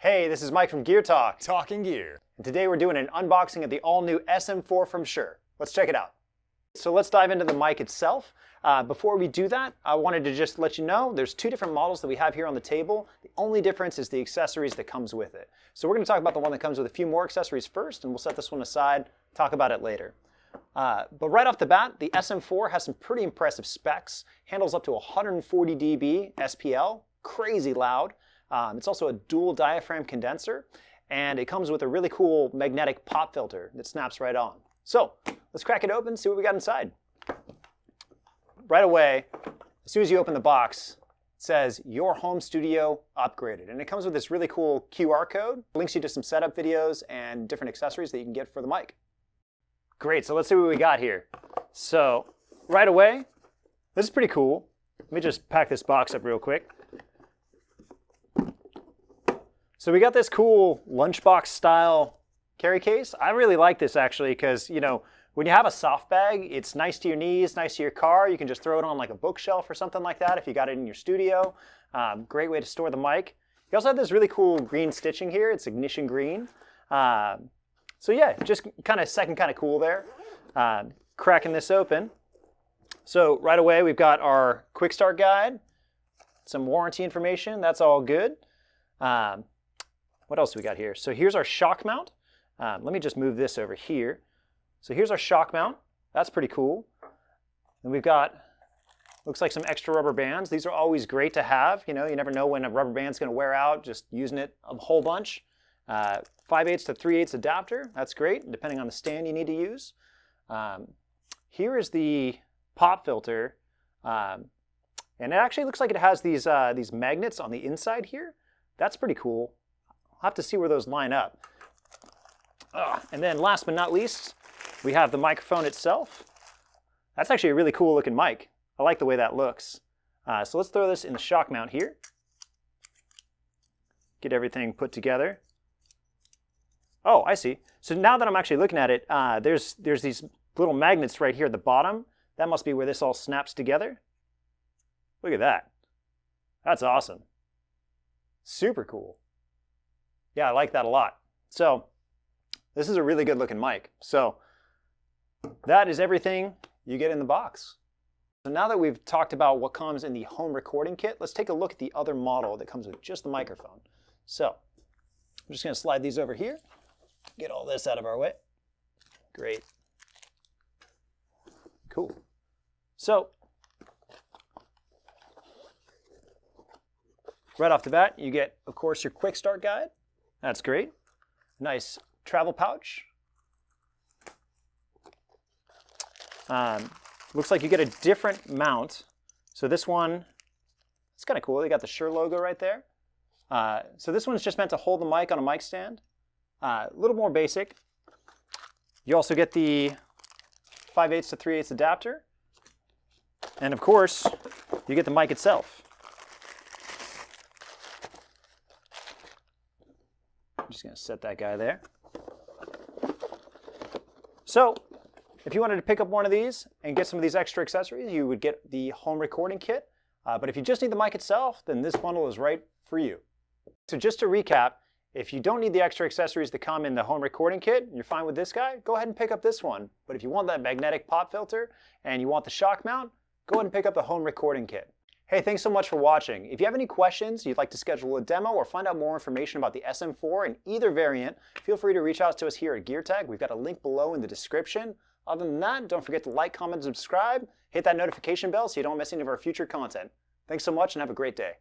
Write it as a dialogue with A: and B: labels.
A: Hey, this is Mike from Gear Talk.
B: Talking gear.
A: And today we're doing an unboxing of the all-new SM4 from Shure. Let's check it out. So let's dive into the mic itself. Before we do that, I wanted to just let you know there's two different models that we have here on the table. The only difference is the accessories that comes with it. So we're going to talk about the one that comes with a few more accessories first, and we'll set this one aside, talk about it later. But right off the bat, the SM4 has some pretty impressive specs. Handles up to 140 dB SPL, crazy loud. It's also a dual-diaphragm condenser, and it comes with a really cool magnetic pop filter that snaps right on. So let's crack it open, see what we got inside. Right away, as soon as you open the box, it says your home studio upgraded, and it comes with this really cool QR code. It links you to some setup videos and different accessories that you can get for the mic. Great, so let's see what we got here. So right away, this is pretty cool. Let me just pack this box up real quick. So we got this cool lunchbox style carry case. I really like this actually because, you know, when you have a soft bag, it's nice to your knees, nice to your car. You can just throw it on like a bookshelf or something like that if you got it in your studio. Great way to store the mic. You also have this really cool green stitching here. It's ignition green. So yeah, just kind of cool there. Cracking this open. So right away we've got our quick start guide, some warranty information. That's all good. What else do we got here? So here's our shock mount. Let me just move this over here. So here's our shock mount. That's pretty cool. And we've got, looks like some extra rubber bands. These are always great to have. You know, you never know when a rubber band's going to wear out, just using it a whole bunch. 5/8 to 3/8 adapter. That's great, depending on the stand you need to use. Here is the pop filter. And it actually looks like it has these magnets on the inside here. That's pretty cool. I'll have to see where those line up. And then last but not least, we have the microphone itself. That's actually a really cool looking mic. I like the way that looks. So let's throw this in the shock mount here. Get everything put together. Oh, I see. So now that I'm actually looking at it, there's these little magnets right here at the bottom. That must be where this all snaps together. Look at that. That's awesome. Super cool. Yeah, I like that a lot. So this is a really good looking mic. So that is everything you get in the box. So now that we've talked about what comes in the home recording kit, let's take a look at the other model that comes with just the microphone. So I'm just going to slide these over here, get all this out of our way. Great. Cool. So right off the bat, you get, of course, your quick start guide. That's great. Nice travel pouch. Looks like you get a different mount. So this one, it's kind of cool. They got the Shure logo right there. So this one's just meant to hold the mic on a mic stand. A little more basic. You also get the 5/8 to 3/8 adapter. And of course, you get the mic itself. I'm just going to set that guy there. So if you wanted to pick up one of these and get some of these extra accessories, you would get the home recording kit. But if you just need the mic itself, then this bundle is right for you. So just to recap, if you don't need the extra accessories that come in the home recording kit, and you're fine with this guy, go ahead and pick up this one. But if you want that magnetic pop filter and you want the shock mount, go ahead and pick up the home recording kit. Hey, thanks so much for watching. If you have any questions, you'd like to schedule a demo or find out more information about the SM4 in either variant, feel free to reach out to us here at GearTag. We've got a link below in the description. Other than that, don't forget to like, comment, and subscribe. Hit that notification bell so you don't miss any of our future content. Thanks so much and have a great day.